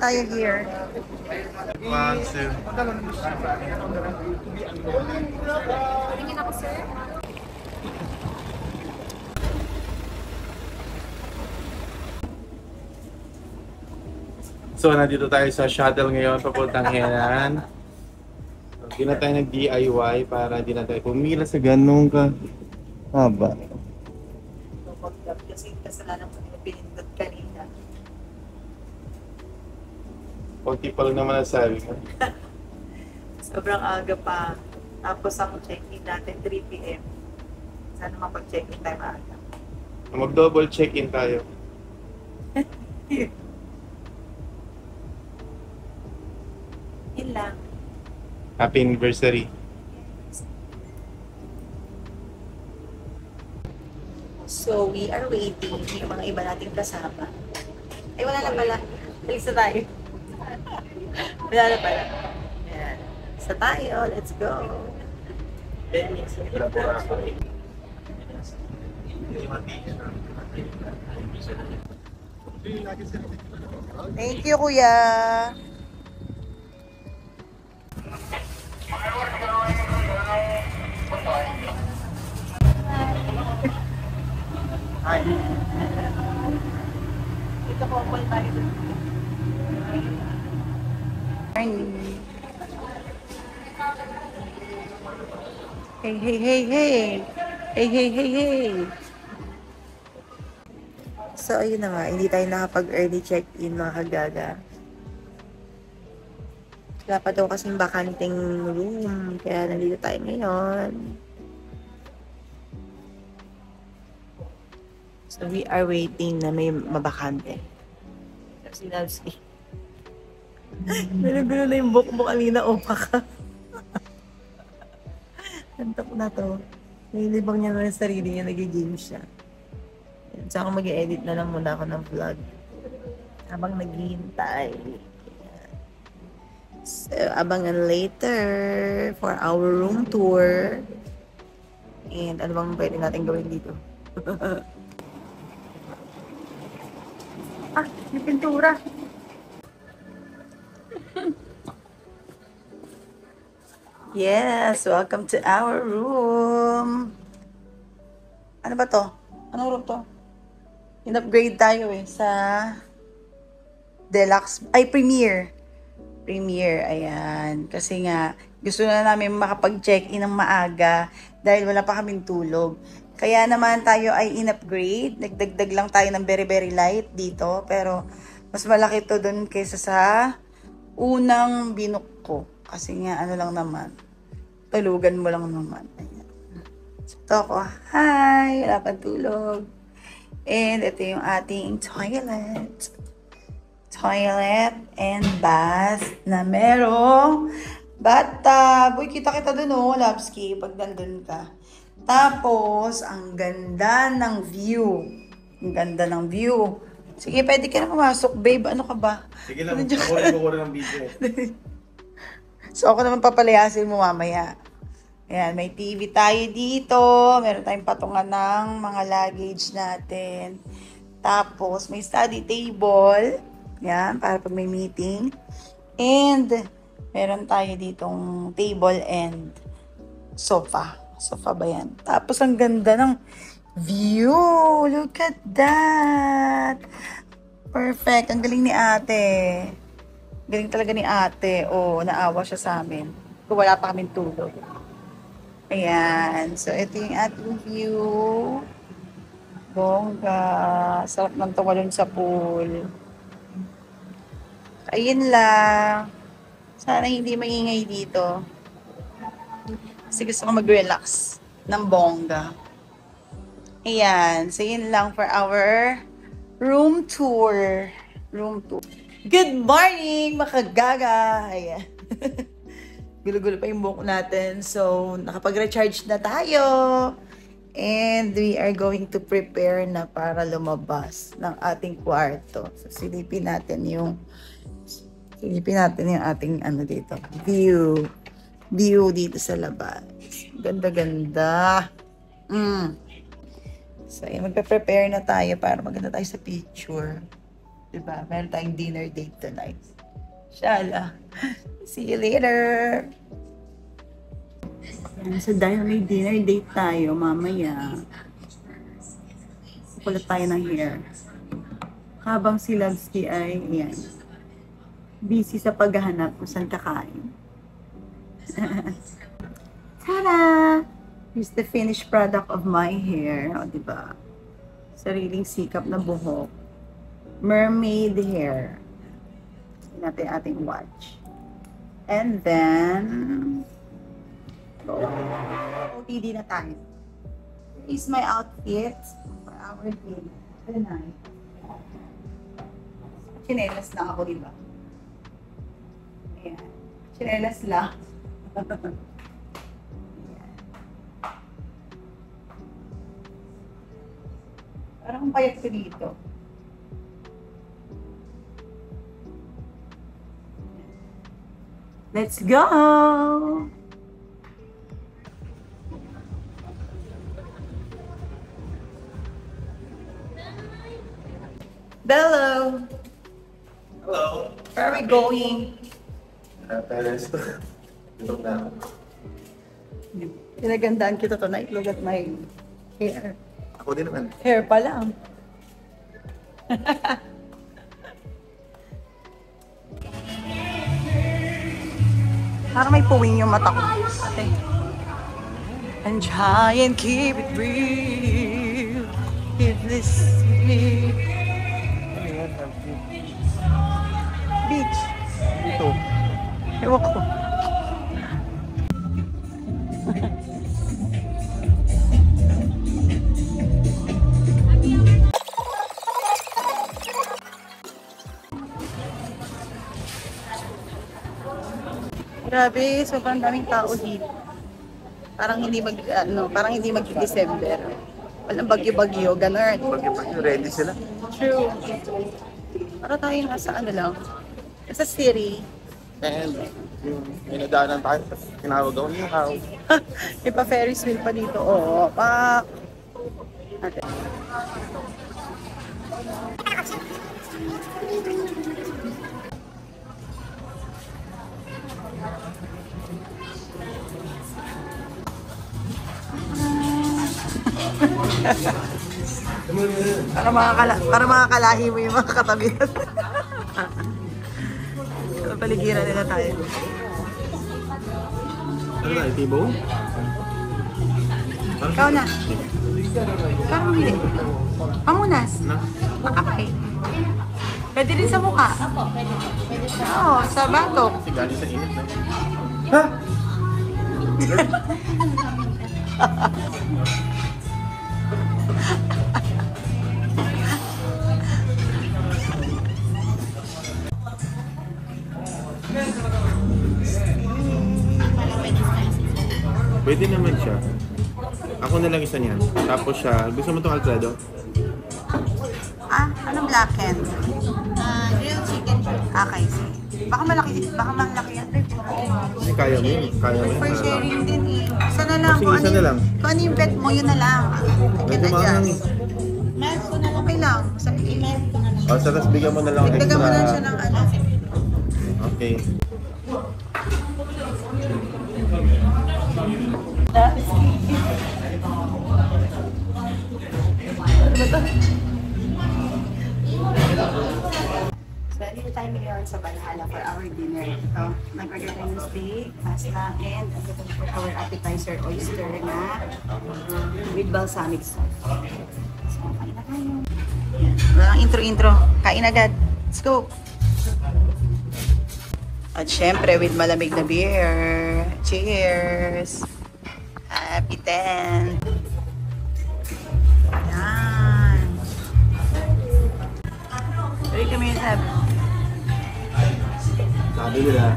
tayo here. One, two. Tingin ako, sir. So, nandito tayo sa shuttle ngayon, papuntang Henan. Hindi na tayo nag-DIY para hindi na tayo pumila sa ganun ka haba. Kasi kasalanan ko nila pinindot kanina. Kunti pa lang naman ang sabi mo. Sobrang aga pa. Tapos ang check-in natin 3 p.m. Sana mapag-check-in tayo maaga. Mag-double check-in tayo. Yun lang. Happy anniversary. So, we are waiting. Yung mga iba nating kasama. Ay, wala na pala. Alis na tayo. Wala na pala. Ayan. Sa tayo. Let's go. Thank you, kuya. Hi. Dito po po tayo. Hey, hey, hey, hey. Hey, hey, hey, hey. So, ayun na nga. Hindi tayo nakapag-early check-in, mga kagaga. Wala pa daw kasing bakanting room. Kaya nandito tayo ngayon. So, we are waiting na may mabakante. Si Nancy. Nagulo na yung bukbuk kanina. O, baka. Antok na to. Nilibang niya na yung sarili niya. Nag-game siya. Yan. So, ako mag-edit na lang muna ako ng vlog. Habang naghihintay. So, abangan later for our room tour. And ano bang pwede natin gawin dito? Ah, may pintura. Yes, welcome to our room. Ano ba to? Anong room to? In-upgrade tayo sa Deluxe, Premier. Premier, ayan. Kasi nga, gusto na namin makapag-check-in ng maaga dahil wala pa kaming tulog. Kaya naman tayo ay in-upgrade. Nagdagdag lang tayo ng very, very light dito. Pero, mas malaki to dun kaysa sa unang binook ko. Kasi nga, ano lang naman. Tulugan mo lang naman. Ayan. So, ito ako. Hi! Wala pang tulog. And, ito yung ating toilet. Toilet and bath na merong bathtub. Uy, kita dun oh, Lapski, pag nandun ka. Tapos, ang ganda ng view. Ang ganda ng view. Sige, pwede ka na pumasok, babe. Ano ka ba? Sige lang, ako rin kukuha ng video. So, ako naman papalayasin mo mamaya. Ayan, may TV tayo dito. Meron tayong patungan ng mga luggage natin. Tapos, may study table. Yan, para pag may meeting. And, meron tayo ditong table and sofa. Sofa ba yan? Tapos, ang ganda ng view. Look at that. Perfect. Ang galing ni ate. Galing talaga ni ate. Oh, naawa siya sa amin. Kung wala pa kaming tulog. Ayan. So, ito yung ating view. Bongga. Sarap ng tumalon sa pool. Ayun lang. Sana hindi maingay dito. Kasi gusto ko mag-relax ng bongga. Ayan. So, yun lang for our room tour. Room tour. Good morning, makagaga! Ayan. Gulo-gulo pa yung buhok natin. So, nakapag-recharge na tayo. And we are going to prepare na para lumabas ng ating kwarto. So, silipin natin yung ating dito. View. View dito sa labas. Ganda-ganda. So, yun, magpe-prepare na tayo para maganda tayo sa picture. Diba? Meron tayong dinner date tonight. Inshallah. See you later! So dahil may dinner date tayo mamaya, kukulat tayo ng hair. Habang si Lovesky ay, ayan, busy sa paghahanap kung saan kakain. Tada! Here's the finished product of my hair. O, diba? Sariling sikap na buhok. Mermaid hair. Tignan natin ating watch. And then, OTD na tayo. This is my outfit for our dinner tonight. Chinelas lang ako, diba? Ayan. Chinelas lang. Ayan. Parang payat ko dito. Let's go! Bello! Hello. Where are we going? Parents. Ito na. Pinagandaan kita tonight. Look at my hair. Ako din naman. Hair pa lang. Parang may puwing yung mata ko. Ate. And try and keep it real. If this is beach. Ito. Ewan ko. Grabe, sobrang daming tao dito. Parang hindi mag-December. Walang bagyo-bagyo, ganun. Pag ready sila. True. Para tayo nasa ano lang, nasa city. And may nadaanan tayo. Tinawag ako niyo how. May pa Ferris wheel pa dito. Oo, pa. Ate. para makakalahi mo yung mga katabi natin. Paligiran nila tayo. Ano na, T-bone? Ikaw na. Parang hindi. Pamunas. Na? Makapay. Pwede rin sa mukha. Oo, sa batok. Kasi galing sa init na. Ha? Pwede naman siya. Ako na lang isa niyan. Tapos siya, gusto mo itong Alfredo? Anong blackened? Grilled chicken. Okay, sige. Baka malaki yan. Hindi, kaya mo yun. Kaya mo yun. For sharing din eh. Isa na lang. Sige, isa na lang. Kung ano yung bet mo, yun na lang. I can Medyo mahal adjust. Okay lang. Sa O, sa tas bigyan mo na lang Dagdagan mo lang siya ng ano. Okay. So, dito tayo ngayon sa Valhalla for our dinner. Ito, nag-order tayo ng steak, pasta, and ang ito for our appetizer, oyster na with balsamic sauce. So, kain na tayo. Walang intro-intro. Kain agad. Let's go! At syempre, with malamig na beer. Cheers! Happy 10! Yan! Ready kami yung sabi. Sabi nila,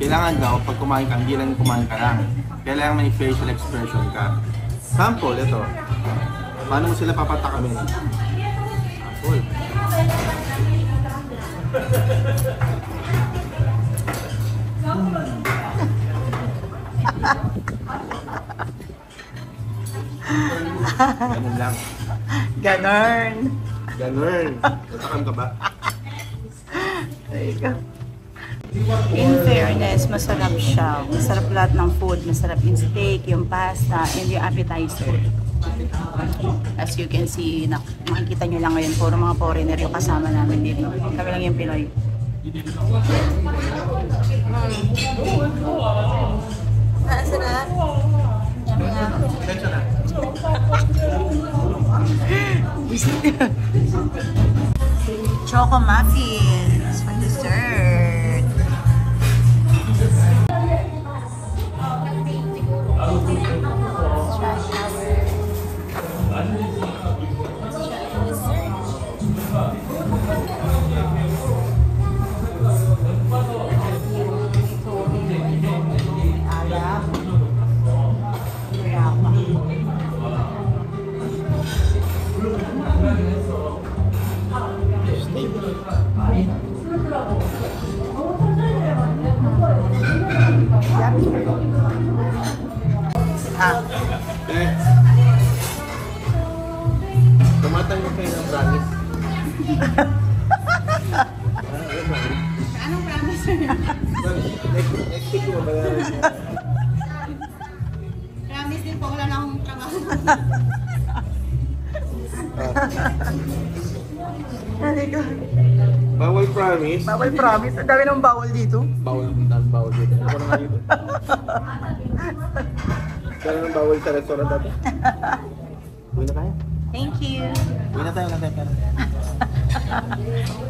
kailangan daw pag kumain ka, hindi lang kumain ka lang. Kailangan may facial expression ka. Sample, ito. Paano mo sila papatakamin? Sample. Ganun lang. Ganon. Ganun. Tatakam ka ba? In fairness, masarap siya. Masarap lahat ng food. Masarap yung steak, yung pasta, and yung appetizer. As you can see, makikita nyo lang ngayon, puro mga foreigner yung kasama namin dito. Kami lang yung Pinoy. Sarap. Attention na. Choco muffins for dessert. Eh. Tumatay mo kayo ng promise. Anong promise niya? Next week mo ba yan? Promise din po, wala na akong trabaho. Bawal promise. Bawal promise. Ang dami ng bawal dito. Bawal dito. Ano na nga dito? Kaya nang bawal sa restaurant natin. Uwi na tayo. Thank you. Uwi na tayo. Wala tayo pera.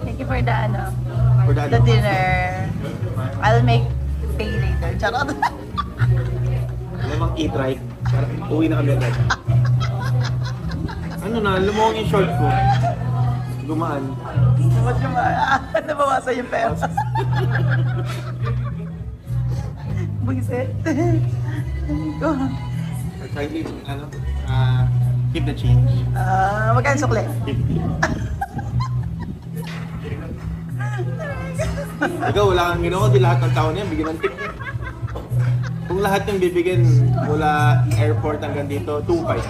Thank you for the For the dinner. I'll make pay later. Charot. Lamang eat right. Uwi na kami agad. Ano na, lumawang yung short ko. Gumaan. Ba't nabawasan yung pera? Buisit. Kindly, keep the change. Magkano sukle? 50. Ikaw, wala kang ginawa, di lahat ng tao niya, bigyan ng tip. Kung lahat yung bibigyan mula airport hanggang dito, 2.5.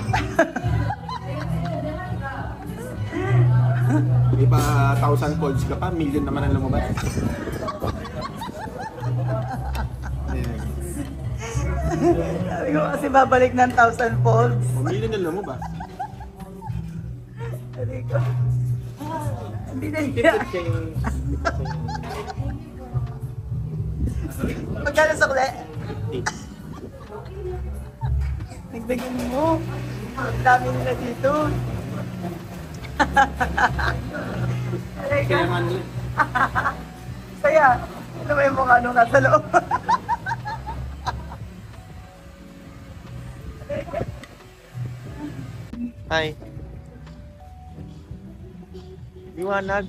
May pa 1,000 folds ka pa, million naman ang lumabas. Sabi ko kasi babalik ng 1,000 folds. Million na lumabas. Sabi ko, hindi na Keep niya. the change. Magkano sukle? Nagdagan mo. Ang dami nila dito. Kaya nga nila. Saya. Ano ba yung mukha nung nasa loob? Hi. Liwanag.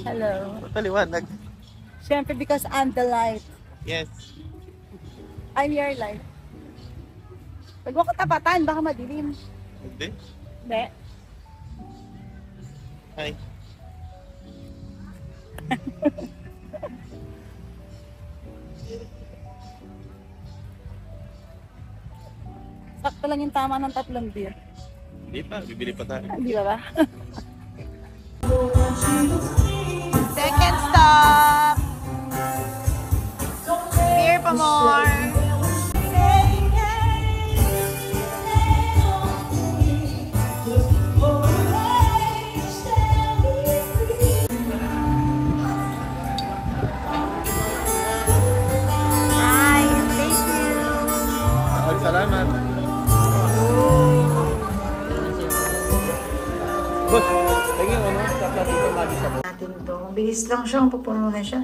Hello. Ito liwanag. Siyempre because I'm the light. Yes. I'm your light. Huwag mo katapatan, baka madilim. Hindi. Hindi. Hi. Sakto lang yung tama ng 3 beer. Hindi pa, bibili pa tayo. Di ba ba? Second stop! Beer pa more! Hi, thank you! Salamat. Boss, tingin ano, sa platito mali sa Natin to. Bilis lang siya, pupuno na siya.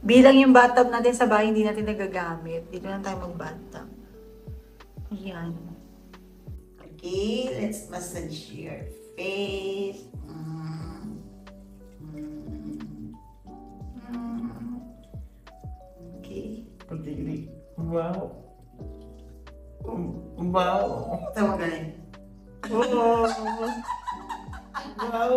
Bilang yung bathtub natin sa bahay, hindi natin nagagamit. Dito lang tayo mag-bathtub. Ayan. Okay, let's massage your face. Okay. pagtigili. Wow. Wow. Ito magaling. Wow. Wow.